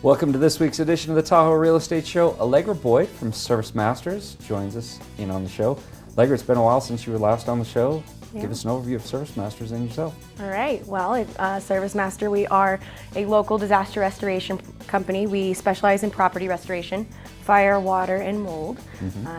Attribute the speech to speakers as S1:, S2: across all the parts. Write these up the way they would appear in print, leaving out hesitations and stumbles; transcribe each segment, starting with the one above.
S1: Welcome to this week's edition of the Tahoe Real Estate Show. Allegra Boyd from Service Masters joins us in on the show. Allegra, it's been a while since you were last on the show.
S2: Yeah.
S1: Give us an overview of Service Masters and yourself.
S2: All right. Well, at Service Master, we are a local disaster restoration company. We specialize in property restoration, fire, water, and mold.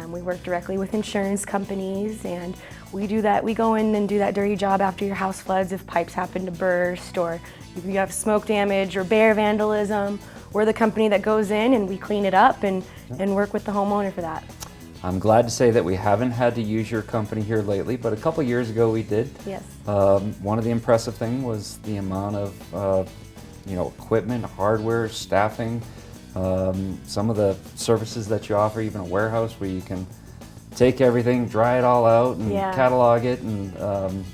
S2: We work directly with insurance companies, and we do that. We go in and do that dirty job after your house floods if pipes happen to burst, or if you have smoke damage or bear vandalism. We're the company that goes in and we clean it up and work with the homeowner for that.
S1: I'm glad to say that we haven't had to use your company here lately, but a couple years ago we did.
S2: Yes.
S1: One of the impressive things was the amount of equipment, hardware, staffing, some of the services that you offer, even a warehouse where you can take everything, dry it all out, and catalog it, and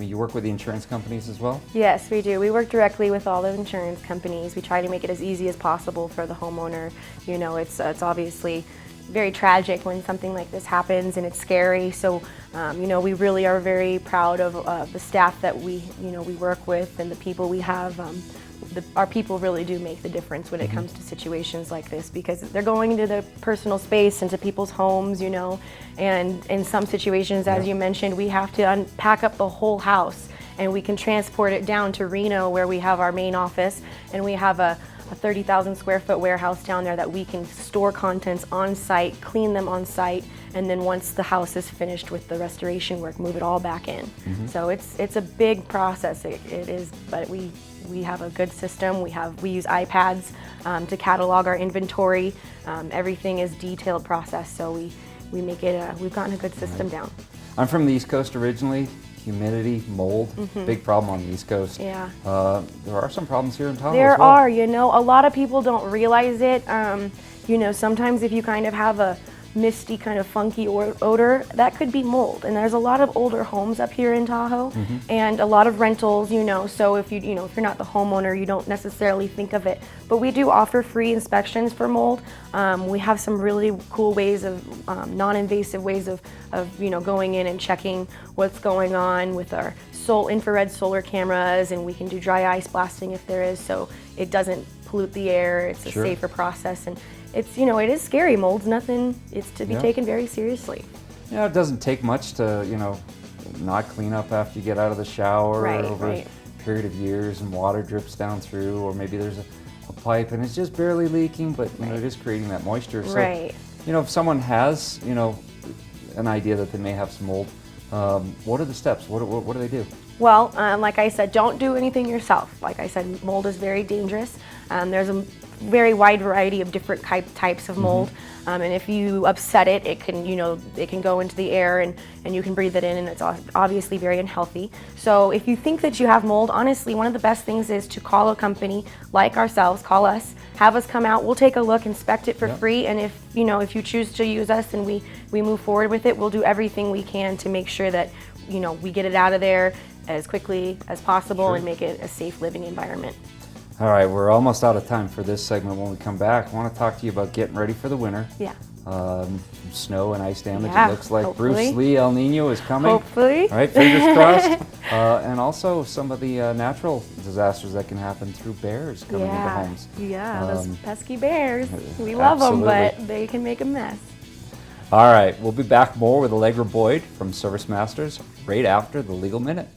S1: you work with the insurance companies as well?
S2: Yes, we do. We work directly with all the insurance companies. We try to make it as easy as possible for the homeowner. You know, it's obviously very tragic when something like this happens, and it's scary. So, we really are very proud of the staff that we work with and the people we have. Our people really do make the difference when it comes to situations like this, because they're going into the personal space, into people's homes, and in some situations, as you mentioned, we have to unpack up the whole house, and we can transport it down to Reno, where we have our main office, and we have a 30,000 square foot warehouse down there that we can store contents on site, clean them on site, and then once the house is finished with the restoration work, move it all back in. So it's a big process. It is, but we have a good system. We use iPads to catalog our inventory. Everything is detailed process, so we make it. We've gotten a good system down.
S1: I'm from the East Coast originally. Humidity, mold, big problem on the East Coast.
S2: Yeah.
S1: There are some problems here in Tahoe
S2: There
S1: as well.
S2: are, a lot of people don't realize it. Sometimes if you kind of have a misty, kind of funky odor, that could be mold. And there's a lot of older homes up here in Tahoe, and a lot of rentals, so if if you're not the homeowner, you don't necessarily think of it. But we do offer free inspections for mold. We have some really cool ways of, non-invasive ways of going in and checking what's going on with our infrared solar cameras, and we can do dry ice blasting if there is, so it doesn't pollute the air. It's a safer process, and it's it is scary. Mold's nothing. It's to be taken very seriously.
S1: Yeah, it doesn't take much to not clean up after you get out of the shower over a period of years, and water drips down through, or maybe there's a pipe and it's just barely leaking, but it is creating that moisture. So if someone has an idea that they may have some mold, what are the steps? What do they do?
S2: Well, like I said, don't do anything yourself. Like I said, mold is very dangerous. There's a very wide variety of different types of mold, and if you upset it, it can go into the air, and you can breathe it in, and it's obviously very unhealthy. So if you think that you have mold, honestly, one of the best things is to call a company like ourselves. Call us, have us come out. We'll take a look, inspect it for free, and if you choose to use us and we move forward with it, we'll do everything we can to make sure that we get it out of there as quickly as possible and make it a safe living environment.
S1: All right, we're almost out of time for this segment. When we come back, I want to talk to you about getting ready for the winter.
S2: Yeah.
S1: Snow and ice damage.
S2: Yeah,
S1: It looks like
S2: hopefully.
S1: Bruce Lee, El Nino is coming.
S2: Hopefully.
S1: All right, fingers crossed. And also some of the natural disasters that can happen through bears coming into homes.
S2: Yeah, those pesky bears. We love them, but they can make a mess.
S1: All right, we'll be back more with Allegra Boyd from Service Masters right after the Legal Minute.